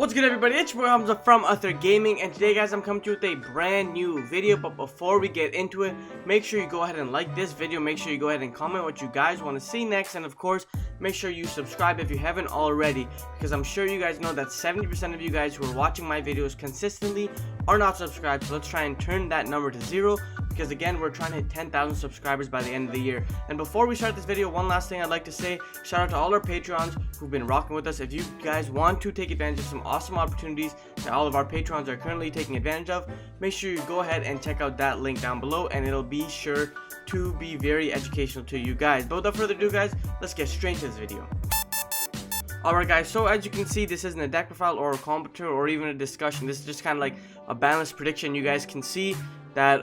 What's good, everybody? It's your boy Hamza from Ather Gaming, and today, guys, I'm coming to you with a brand new video. But before we get into it, make sure you go ahead and like this video. Make sure you go ahead and comment what you guys want to see next, and of course, make sure you subscribe if you haven't already, because I'm sure you guys know that 70% of you guys who are watching my videos consistently are not subscribed. So let's try and turn that number to 0, because again, we're trying to hit 10,000 subscribers by the end of the year. And before we start this video, one last thing I'd like to say: shout out to all our Patrons who've been rocking with us. If you guys want to take advantage of some awesome opportunities that all of our Patrons are currently taking advantage of, make sure you go ahead and check out that link down below, and it'll be sure to be very educational to you guys. But without further ado, guys, let's get straight into this video. Alright, guys, so as you can see, this isn't a deck profile or a commentary or even a discussion. This is just kind of like a Banlist prediction. You guys can see that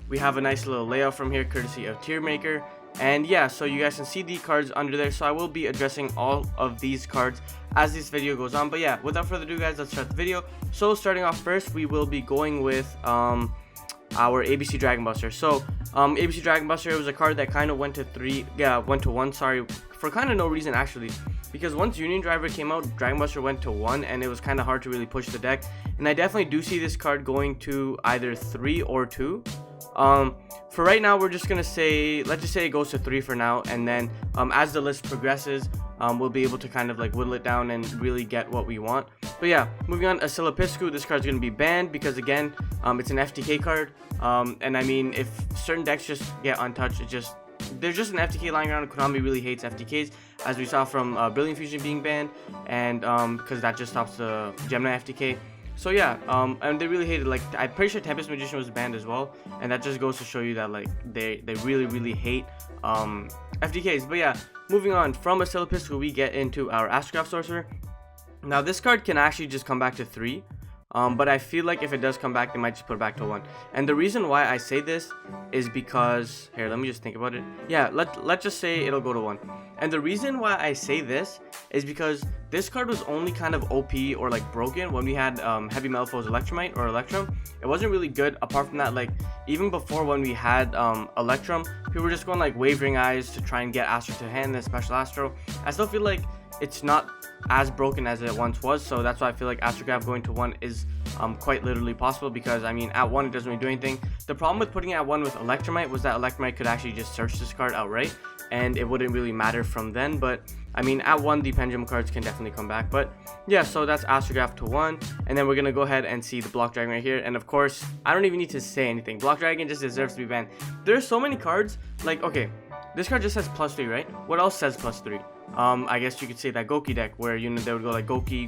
we have a nice little layout from here courtesy of Tier Maker. And yeah, so you guys can see the cards under there, so I will be addressing all of these cards as this video goes on. But yeah, without further ado, guys, let's start the video. So starting off first, we will be going with our ABC Dragon Buster. So ABC Dragon Buster, it was a card that kind of went to 1, sorry, for kind of no reason actually, because once Union Driver came out, Dragon Buster went to 1, and it was kind of hard to really push the deck. And I definitely do see this card going to either 3 or 2. For right now, we're just gonna say, let's just say it goes to 3 for now, and then as the list progresses, we'll be able to kind of like whittle it down and really get what we want. But yeah, moving on, Asilapiscu, this card's gonna be banned because again, it's an FTK card, and I mean, if certain decks just get untouched, there's just an FTK lying around. Konami really hates FTKs, as we saw from Brilliant Fusion being banned, and because that just stops the Gemini FTK. So yeah, and they really hated, like, I'm pretty sure Tempest Magician was banned as well, and that just goes to show you that like they really hate FTKs. But yeah, moving on from Asilapiscu, we get into our Astrograph Sorcerer. Now this card can actually just come back to 3, but I feel like if it does come back, they might just put it back to 1. And the reason why I say this is because, here, let me just think about it. Yeah, let's just say it'll go to 1. And the reason why I say this is because this card was only kind of OP or like broken when we had Heavy Metal Foes Electrumite or Electrum. It wasn't really good. Apart from that, like even before when we had Electrum, people were just going like Wavering Eyes to try and get Astro to hand and Special Astro. I still feel like it's not as broken as it once was, so that's why I feel like Astrograph going to 1 is quite literally possible, because I mean at 1 it doesn't really do anything. The problem with putting it at 1 with Electrumite was that Electrumite could actually just search this card outright, and it wouldn't really matter from then. But I mean at 1 the Pendulum cards can definitely come back. But yeah, so that's Astrograph to 1, and then we're gonna go ahead and see the Block Dragon right here. And of course, I don't even need to say anything, Block Dragon just deserves to be banned. There's so many cards, like, okay, this card just says +3, right? What else says +3? I guess you could say that Goki deck, where they would go like Goki,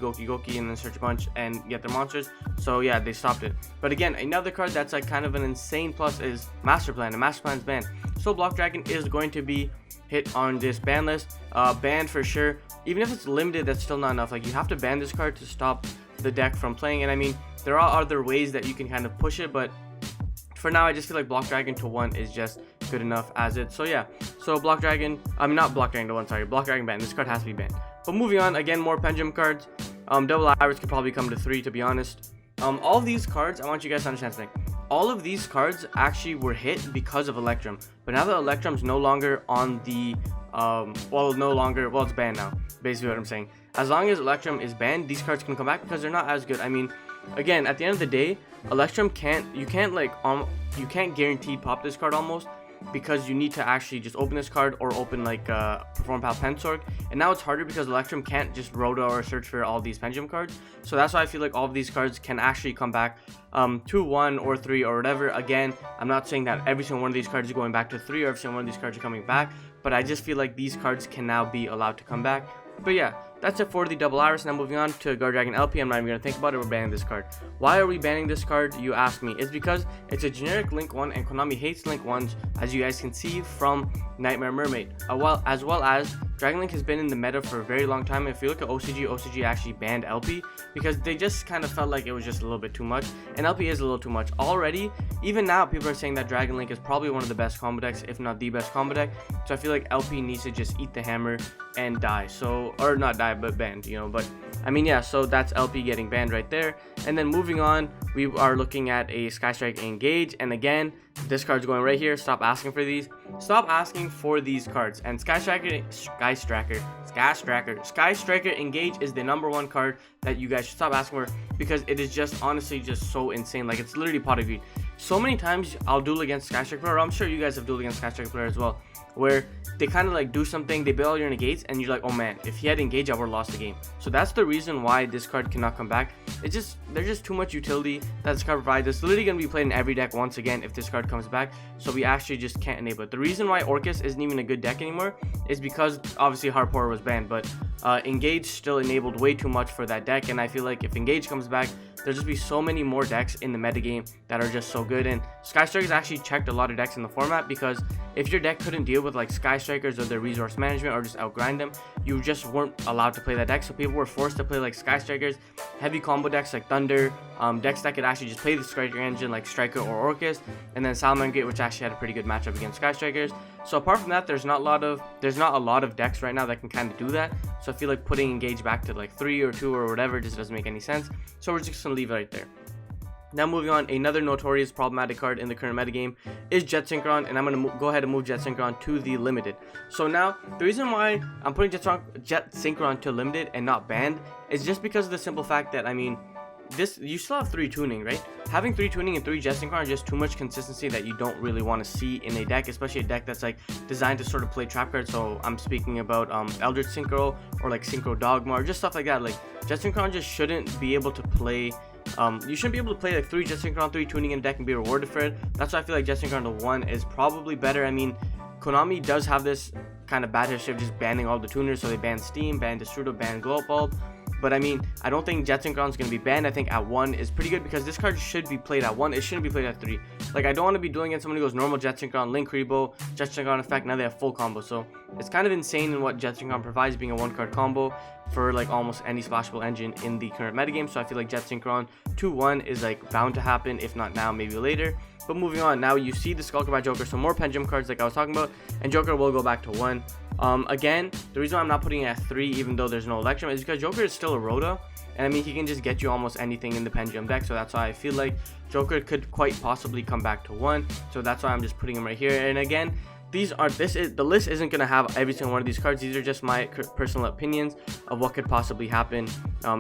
and then search a bunch and get their monsters. So yeah, they stopped it. But again, another card that's like kind of an insane plus is Master Plan, and Master Plan's banned. So Block Dragon is going to be hit on this ban list, banned for sure. Even if it's limited, that's still not enough. Like, you have to ban this card to stop the deck from playing. And I mean, there are other ways that you can kind of push it, but for now, I just feel like Block Dragon to 1 is just good enough as it. So yeah, so Block Dragon, not Block Dragon to 1, sorry, Block Dragon banned. This card has to be banned. But moving on, again, more Pendulum cards. Double Iris could probably come to 3, to be honest. All of these cards, I want you guys to understand something. All of these cards actually were hit because of Electrum. But now that Electrum's no longer on the, it's banned now, basically what I'm saying. As long as Electrum is banned, these cards can come back because they're not as good. I mean, again, at the end of the day, Electrum you can't guaranteed pop this card almost, because you need to actually just open this card or open like Perform Pal Pensorg. And now it's harder because Electrum can't just Roto or search for all these Pendulum cards. So that's why I feel like all of these cards can actually come back to 1 or 3 or whatever. Again, I'm not saying that every single one of these cards is going back to 3 or every single one of these cards are coming back, but I just feel like these cards can now be allowed to come back. But yeah, that's it for the Double Iris. Now moving on to Guard Dragon LP. I'm not even going to think about it. We're banning this card. Why are we banning this card, you ask me? It's because it's a generic Link 1, and Konami hates Link 1s, as you guys can see from Nightmare Mermaid. As well as Dragon Link has been in the meta for a very long time. If you look at OCG actually banned LP because they just kind of felt like it was just a little bit too much, and LP is a little too much already. Even now, people are saying that Dragon Link is probably one of the best combo decks, if not the best combo deck. So I feel like LP needs to just eat the hammer and die. So, or not die, but banned, you know. But I mean, yeah, so that's LP getting banned right there. And then moving on, we are looking at a Sky Striker Engage, and again, this card's going right here. Stop asking for these. Stop asking for these cards. And Sky Striker Engage is the #1 card that you guys should stop asking for, because it is just honestly just so insane. Like, it's literally pot of greed. So many times I'll duel against Sky Striker player, I'm sure you guys have dueled against Sky Striker player as well, where they kind of like do something, they build all your negates, and you're like, oh man, if he had engaged, I would have lost the game. So that's the reason why this card cannot come back. It's just, there's just too much utility that this card provides. It's literally going to be played in every deck once again if this card comes back, so we actually just can't enable it. The reason why Orcus isn't even a good deck anymore is because obviously Heart Pourer was banned, but Engage still enabled way too much for that deck, and I feel like if Engage comes back, there'll just be so many more decks in the metagame that are just so good. And Sky Strikers actually checked a lot of decks in the format, because if your deck couldn't deal with like Sky Strikers or their resource management or just outgrind them, you just weren't allowed to play that deck. So people were forced to play like Sky Strikers, heavy combo decks like Thunder, decks that could actually just play the Striker engine like Striker or Orcus, and then Salamander, which actually had a pretty good matchup against Sky Strikers. So apart from that, there's not a lot of decks right now that can kind of do that. So I feel like putting Engage back to like 3 or 2 or whatever just doesn't make any sense. So we're just gonna leave it right there. Now moving on, another notorious problematic card in the current metagame is Jet Synchron, and I'm going to go ahead and move Jet Synchron to the limited. So now, the reason why I'm putting Jet Synchron to limited and not banned is just because of the simple fact that, I mean, you still have 3 tuning, right? Having 3 tuning and 3 Jet Synchron is just too much consistency that you don't really want to see in a deck, especially a deck that's like designed to sort of play trap cards. So I'm speaking about Eldritch Synchro or like Synchro Dogma or just stuff like that. Like, Jet Synchron just shouldn't be able to play. You shouldn't be able to play like 3 Jet Synchron, 3 tuning in a deck and be rewarded for it. That's why I feel like Jet Synchron to 1 is probably better. I mean, Konami does have this kind of bad history of just banning all the tuners, so they banned Steam, banned Destrudo, banned Glow Bulb. But I mean, I don't think Jet Synchron is going to be banned. I think at 1 is pretty good, because this card should be played at 1. It shouldn't be played at 3. Like, I don't want to be doing against someone who goes normal Jet Synchron, Link Rebo, Jet Synchron effect, now they have full combo. So it's kind of insane in what Jet Synchron provides, being a 1-card combo for like almost any splashable engine in the current metagame. So I feel like Jet Synchron 2-1 is like bound to happen, if not now, maybe later. But moving on, now you see the Skulker by Joker, so more Pendulum cards like I was talking about, and Joker will go back to 1. Again, the reason why I'm not putting it at 3 even though there's no Electrum is because Joker is still a Rhoda, and I mean, he can just get you almost anything in the Pendulum deck. So that's why I feel like Joker could quite possibly come back to 1. So that's why I'm just putting him right here. And again, the list isn't going to have every single one of these cards. These are just my personal opinions of what could possibly happen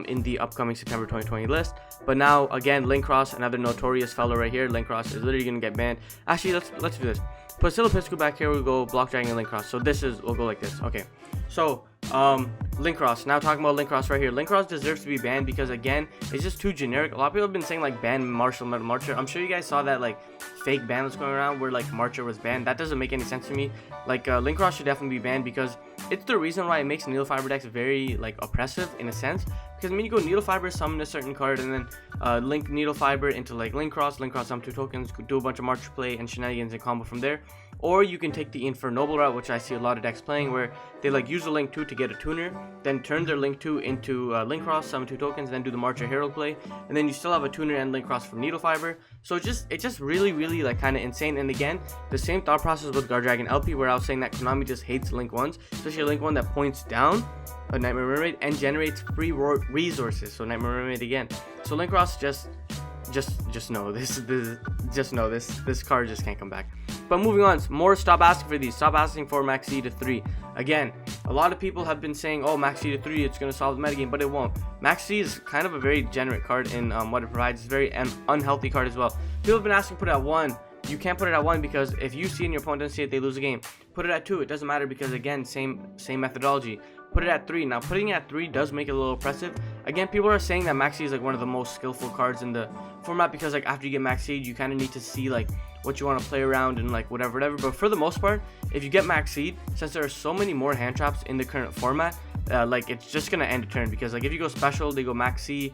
in the upcoming September 2020 list. But now again, Linkross, another notorious fellow right here. Linkross is literally going to get banned. Actually, let's do this. Put Silopiscu back here. We'll go Block Dragon and Linkross. So we'll go like this. Okay, so Linkross. Now talking about Linkross right here. Linkross deserves to be banned because again, it's just too generic. A lot of people have been saying like ban Marshall Marcher. I'm sure you guys saw that like fake ban that's going around where like Marcher was banned. That doesn't make any sense to me. Like Linkross should definitely be banned because it's the reason why it makes Needle Fiber decks very like oppressive in a sense. Because I mean, you go Needle Fiber, summon a certain card, and then link Needle Fiber into like Linkross summon 2 tokens, do a bunch of Marcher play and shenanigans and combo from there. Or you can take the Infernoble route, which I see a lot of decks playing, where they like use the Link 2 to get a tuner, then turn their Link 2 into Linkross, summon 2 tokens, then do the Marcher Herald play, and then you still have a tuner and Linkross from Needle Fiber. So it's just really like kind of insane. And again, the same thought process with Guard Dragon LP, where I was saying that Konami just hates Link 1s, especially a Link 1 that points down a Nightmare Mermaid and generates free resources. So Nightmare Mermaid again. So Linkross just know this card just can't come back. But moving on, more stop asking for these. Stop asking for Maxx C to 3. Again, a lot of people have been saying, oh, Maxx C to 3, it's going to solve the metagame, but it won't. Maxx C is kind of a very degenerate card in what it provides. It's a very unhealthy card as well. People have been asking to put it at 1. You can't put it at 1 because if you see it and your opponent doesn't see it, they lose a game. Put it at 2. It doesn't matter because, again, same methodology. Put it at 3. Now, putting it at 3 does make it a little oppressive. Again, people are saying that Maxx C is like one of the most skillful cards in the format because like after you get Maxx C, you kind of need to see like what you want to play around and like whatever. But for the most part, if you get Maxx C, since there are so many more hand traps in the current format, like it's just gonna end a turn because like if you go special, they go Maxx C,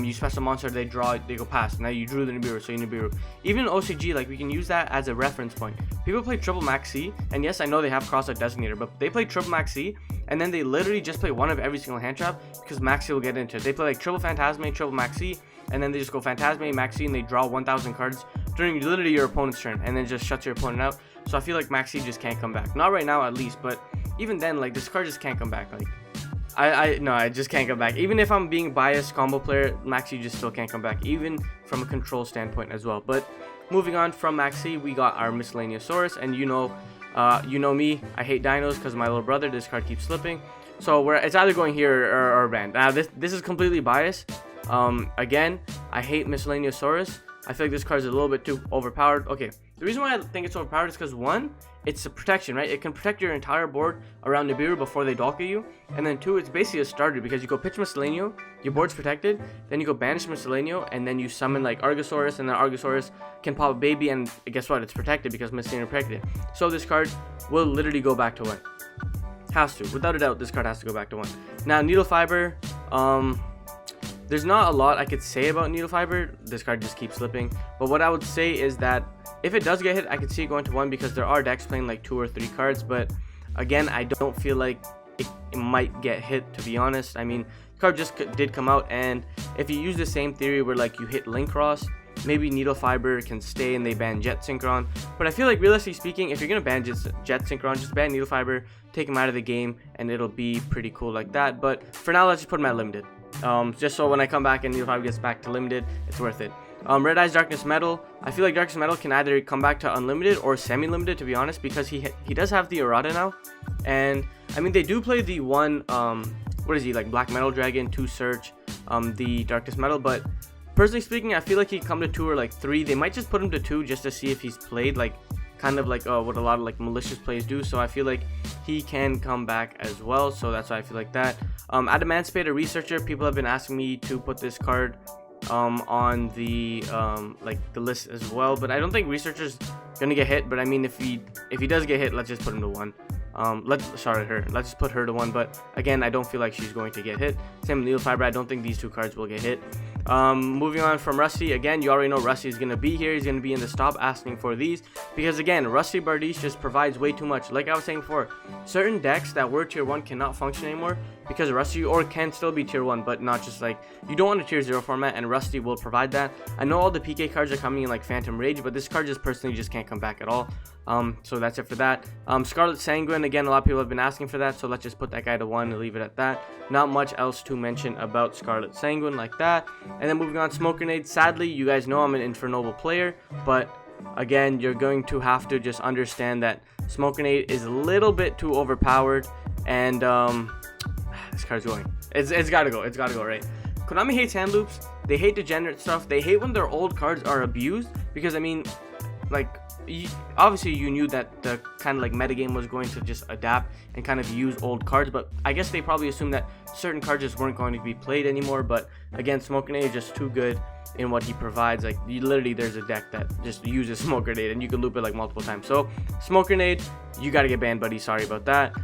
you special monster, they go pass. Now you drew the Nibiru, so you Nibiru. Even in OCG, like we can use that as a reference point. People play triple Maxx C, and yes, I know they have cross-out designator, but they play triple Maxx C, and then they literally just play one of every single hand trap because Maxx C will get into it. They play like triple Phantasme, triple Maxx C, and then they just go Phantasme, Maxx C, and they draw 1,000 cards during literally your opponent's turn, and then just shuts your opponent out. So I feel like Maxx C just can't come back. Not right now, at least, but even then, like this card just can't come back. Like No, I just can't come back. Even if I'm being biased combo player, Maxx C just still can't come back, even from a control standpoint as well. But moving on from Maxx C, we got our Miscellaneousaurus, and you know me, I hate dinos because my little brother. This card keeps slipping, so it's either going here or banned. Now this is completely biased. Again, I hate Miscellaneousaurus. I feel like this card is a little bit too overpowered. Okay, the reason why I think it's overpowered is because one, it's a protection, right? It can protect your entire board around Nibiru before they dock you. And then two, it's basically a starter because you go pitch Miscellaneou, your board's protected, then you go banish Miscellaneou, and then you summon like Argosaurus, and then Argosaurus can pop a baby, and guess what? It's protected because Miscellaneou protected. So this card will literally go back to 1. Has to. Without a doubt, this card has to go back to 1. Now, Needle Fiber, there's not a lot I could say about Needle Fiber. This card just keeps slipping. But what I would say is that if it does get hit, I could see it going to 1 because there are decks playing like 2 or 3 cards. But again, I don't feel like it might get hit, to be honest. I mean, the card just did come out, and if you use the same theory where like you hit Link Cross, maybe Needle Fiber can stay and they ban Jet Synchron. But I feel like realistically speaking, if you're gonna ban Jet Synchron, just ban Needle Fiber, take him out of the game, and it'll be pretty cool like that. But for now, let's just put him at limited. Just so when I come back and Needle Fiber gets back to limited, it's worth it. Red Eyes Darkness Metal, I feel like Darkness Metal can either come back to unlimited or semi-limited, to be honest, because he does have the errata now. And I mean, they do play the one what is he, like Black Metal Dragon, 2 search, the Darkness Metal, but personally speaking, I feel like he'd come to 2 or like 3. They might just put him to 2 just to see if he's played, like kind of like what a lot of like malicious plays do. So I feel like he can come back as well, so that's why I feel like that. Adamantispate, a Researcher, people have been asking me to put this card on the like the list as well, but I don't think Researcher's gonna get hit. But I mean, if he does get hit, let's just put him to 1. Let's just put her to 1. But again, I don't feel like she's going to get hit. Same with Needle Fiber, I don't think these 2 cards will get hit. Moving on from Rusty, again, you already know Rusty is going to be here. He's going to be in the stop asking for these, because again, Rusty Bardiche just provides way too much. Like I was saying before, certain decks that were tier 1 cannot function anymore because Rusty, or can still be tier 1, but not just like, you don't want a tier 0 format, and Rusty will provide that. I know all the PK cards are coming in like Phantom Rage, but this card just personally just can't come back at all. So that's it for that. Scarlet Sanguine, again, a lot of people have been asking for that, so let's just put that guy to 1 and leave it at that. Not much else to mention about Scarlet Sanguine like that. And then moving on, Smoke Grenade. Sadly, you guys know I'm an Infernoble player, but again, you're going to have to just understand that Smoke Grenade is a little bit too overpowered, and this card's going. It's gotta go. It's gotta go, right? Konami hates hand loops. They hate degenerate stuff. They hate when their old cards are abused, because I mean, like, obviously you knew that the kind of like metagame was going to just adapt and kind of use old cards, but I guess they probably assumed that certain cards just weren't going to be played anymore. But again, Smoke Grenade is just too good in what he provides. Like, literally there's a deck that just uses Smoke Grenade and you can loop it like multiple times. So Smoke Grenade, you gotta get banned, buddy. Sorry about that.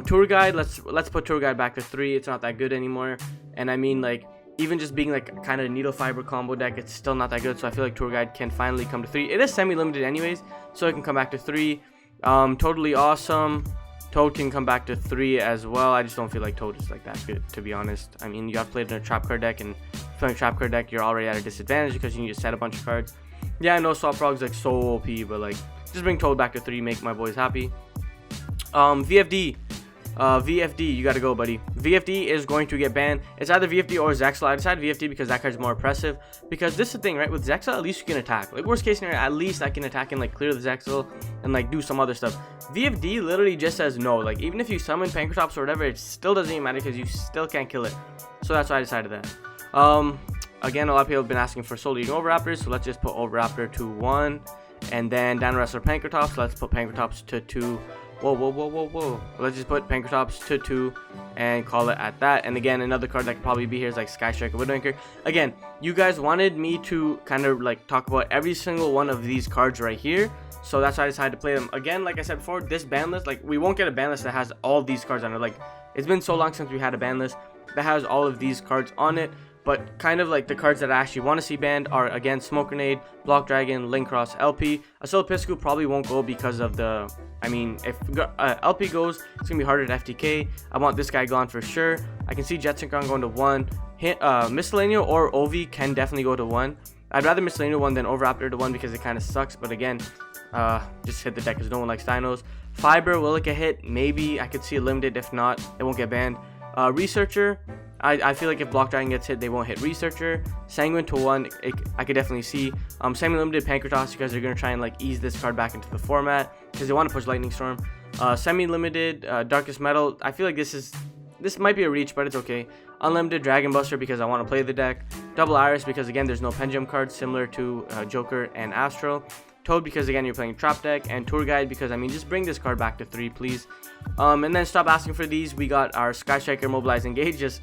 Tour Guide, let's put Tour Guide back to 3. It's not that good anymore, and I mean, like, even just being like kind of Needle Fiber combo deck, it's still not that good. So I feel like Tour Guide can finally come to 3. It is semi-limited anyways, so it can come back to 3. Totally Awesome, Toad can come back to 3 as well. I just don't feel like Toad is like that good, to be honest. I mean, you have played in a trap card deck, and playing a trap card deck, you're already at a disadvantage because you need to set a bunch of cards. Yeah, I know Swap Frog's like so OP, but like, just bring Toad back to 3, make my boys happy. VFD. VFD, you gotta go, buddy. VFD is going to get banned. It's either VFD or Zexal. I decided VFD because that card's more oppressive. Because this is the thing, right? With Zexal, at least you can attack. Like, worst case scenario, at least I can attack and like clear the Zexal and like do some other stuff. VFD literally just says no. Like, even if you summon Pankratops or whatever, it still doesn't even matter because you still can't kill it. So that's why I decided that. Again, a lot of people have been asking for Soul Eating Overraptors, so let's just put Overraptor to 1. And then Dino Wrestler Pankratops, let's put Pankratops to 2. Whoa. Let's just put Pankratops to 2 and call it at that. And again, another card that could probably be here is like Sky Striker, Widowmaker. Again, you guys wanted me to kind of like talk about every single one of these cards right here, so that's why I decided to play them. Again, like I said before, this ban list, like, we won't get a ban list that has all these cards on it. Like, it's been so long since we had a ban list that has all of these cards on it. But kind of like the cards that I actually want to see banned are, again, Smoke Grenade, Block Dragon, Link Cross, LP. Asilipiscu probably won't go because of the, I mean, if LP goes, it's going to be harder to FTK. I want this guy gone for sure. I can see Jet Synchron going to 1. Miscellaneous or Ovi can definitely go to 1. I'd rather Miscellaneous 1 than Overraptor to 1 because it kind of sucks. But again, just hit the deck because no one likes dinos. Fiber, will it get hit? Maybe. I could see it limited. If not, it won't get banned. Researcher, I feel like if Block Dragon gets hit, they won't hit Researcher. Sanguine to 1, I could definitely see. Semi-limited Pancratos, because they're going to try and like ease this card back into the format, because they want to push Lightning Storm. Semi-limited Darkest Metal, I feel like this might be a reach, but it's okay. Unlimited Dragon Buster, because I want to play the deck. Double Iris, because again there's no Pendulum cards similar to Joker and Astro. Toad, because again you're playing Trap Deck. And Tour Guide, because I mean just bring this card back to 3 please. And then stop asking for these. We got our Sky Striker, Mobilize, Engage. Just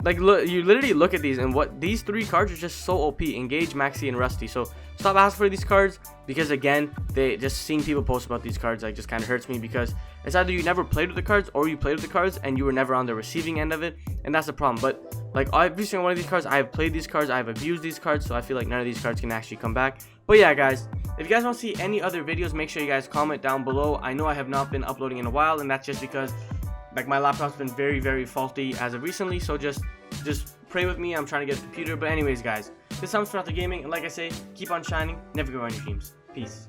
like look, you literally look at these, and what these 3 cards are just so OP. Engage, Maxx C, and Rusty. So stop asking for these cards, because again they just seeing people post about these cards like just kind of hurts me, because it's either you never played with the cards or you played with the cards and you were never on the receiving end of it, and that's the problem. But like every single one of these cards, I have played these cards, I have abused these cards, so I feel like none of these cards can actually come back. But yeah guys, if you guys want to see any other videos, make sure you guys comment down below. I know I have not been uploading in a while, and that's just because like my laptop's been very faulty as of recently, so just pray with me. I'm trying to get a computer. But anyways guys, this is Ather Gaming, and like I say, keep on shining, never give up on your dreams. Peace.